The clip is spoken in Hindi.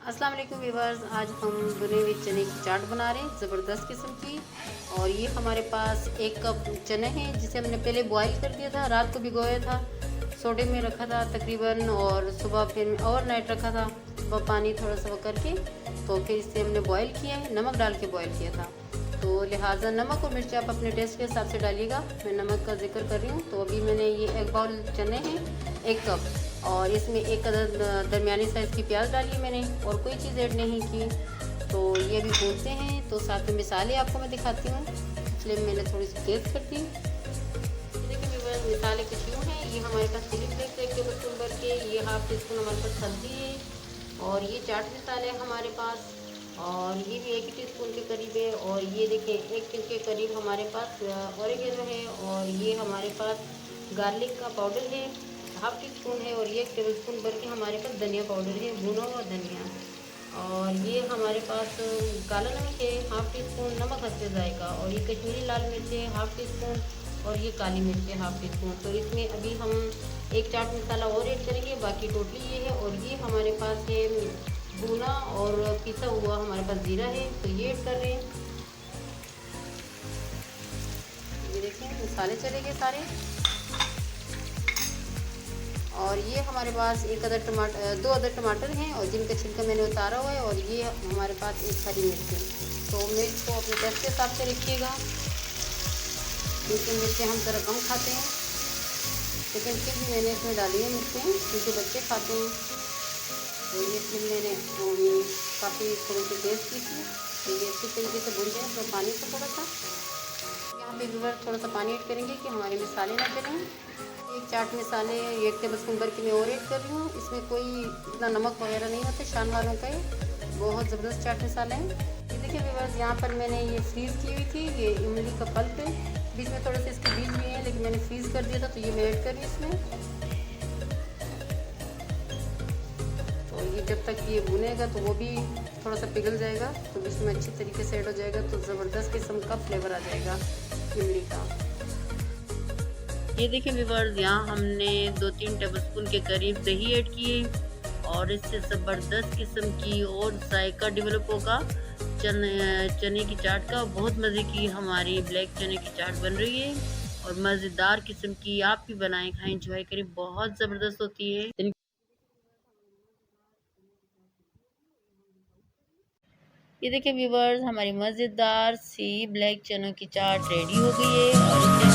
अस्सलाम वालेकुम व्यूवर्स, आज हम भुने हुए चने की चाट बना रहे हैं ज़बरदस्त किस्म की। और ये हमारे पास 1 कप चने हैं जिसे हमने पहले बॉईल कर दिया था, रात को भिगोया था, सोडे में रखा था तकरीबन, और सुबह फिर ओवरनाइट रखा था, सुबह पानी थोड़ा सा करके, तो फिर इसे हमने बॉईल किया है, नमक डाल के बॉईल किया था। तो लिहाजा नमक और मिर्ची आप अपने टेस्ट के हिसाब से डालिएगा, मैं नमक का जिक्र कर रही हूँ। तो अभी मैंने ये 1 बाउल चने हैं, 1 कप, और इसमें 1 अदद दरमियानी साइज़ की प्याज डाली मैंने, और कोई चीज़ ऐड नहीं की। तो ये अभी भूनते हैं, तो साथ में मिसाले आपको मैं दिखाती हूँ, इसलिए मैंने थोड़ी सी तेज़ कर दी। देखिए मेरे मिसाले कुछ यूँ हैं, ये हमारे पास चिली फ्लेक्स 1 टेबल स्पून भर के, ये हाफ टी स्पून हमारे पास हल्दी है, और ये चाट मसाले है हमारे पास, और ये भी 1 टीस्पून के करीब है। और ये देखें 1 इंच के करीब हमारे पास ऑरिगेनो है, और ये हमारे पास गार्लिक का पाउडर है, हाफ टी स्पून है, और ये 1 टेबल स्पून भर के हमारे पास धनिया पाउडर है, भुना हुआ धनिया। और ये हमारे पास काला नमक है, हाफ टी स्पून, नमक हस्बे जायका, और ये कश्मीरी लाल मिर्च है, हाफ टी स्पून, और ये काली मिर्च है, हाफ टी स्पून। तो इसमें अभी हम एक चाट मसाला और ऐड करेंगे, बाकी टोटली ये है। और ये हमारे पास है भुना और पिसा हुआ हमारे पास जीरा है, तो ये ऐड कर रहे हैं। ये देखें मसाले चले गए सारे। और ये हमारे पास 2 अदर टमाटर हैं, और जिनका छिलका मैंने उतारा हुआ है, और ये हमारे पास 1 हरी मिर्च है। तो मिर्च को अपने टेस्ट के हिसाब से रखिएगा, क्योंकि मिर्चें हम ज़रा कम खाते हैं, लेकिन फिर भी मैंने इसमें डाली है मिर्चें, क्योंकि बच्चे खाते हैं। तो ये फिर मैंने काफ़ी थोड़ी सी टेस्ट की थी। तो ये अच्छी तरीके से भून जाए, तो पानी से थोड़ा सा यहाँ पे व्यूअर थोड़ा सा पानी ऐड करेंगे कि हमारे मसाले ना जलें। एक चाट मसाले 1 टेबल स्पून भर के मैं और ऐड कर रही हूँ। इसमें कोई इतना नमक वगैरह नहीं होता, शान वालों का बहुत ज़बरदस्त चाट मसाला है। ये देखिए व्यूअर्स, यहाँ पर मैंने ये फ्रीज़ की हुई थी, ये इमली का पल्प है, बीच में थोड़े से इसके बीज भी हैं, लेकिन मैंने फ्रीज़ कर दिया था, तो ये मैं ऐड कर रही हूँ इसमें। तो ये जब तक ये भुनेगा तो वो भी थोड़ा सा पिघल जाएगा, तो इसमें अच्छी तरीके से ऐड हो जाएगा, तो ज़बरदस्त किस्म का फ्लेवर आ जाएगा इमली का। ये देखिए व्यूअर्स, यहाँ हमने 2-3 टेबलस्पून के करीब दही ऐड किए, और इससे ज़बरदस्त किस्म की और जायका डेवलप होगा चने की चाट का। बहुत मज़े की हमारी ब्लैक चने की चाट बन रही है, और मज़ेदार किस्म की। आप भी बनाएं, खाएं, एंजॉय करें, बहुत ज़बरदस्त होती है। ये देखिए व्यूअर्स, हमारी मज़ेदार सी ब्लैक चनों की चाट रेडी हो गई है, और इसे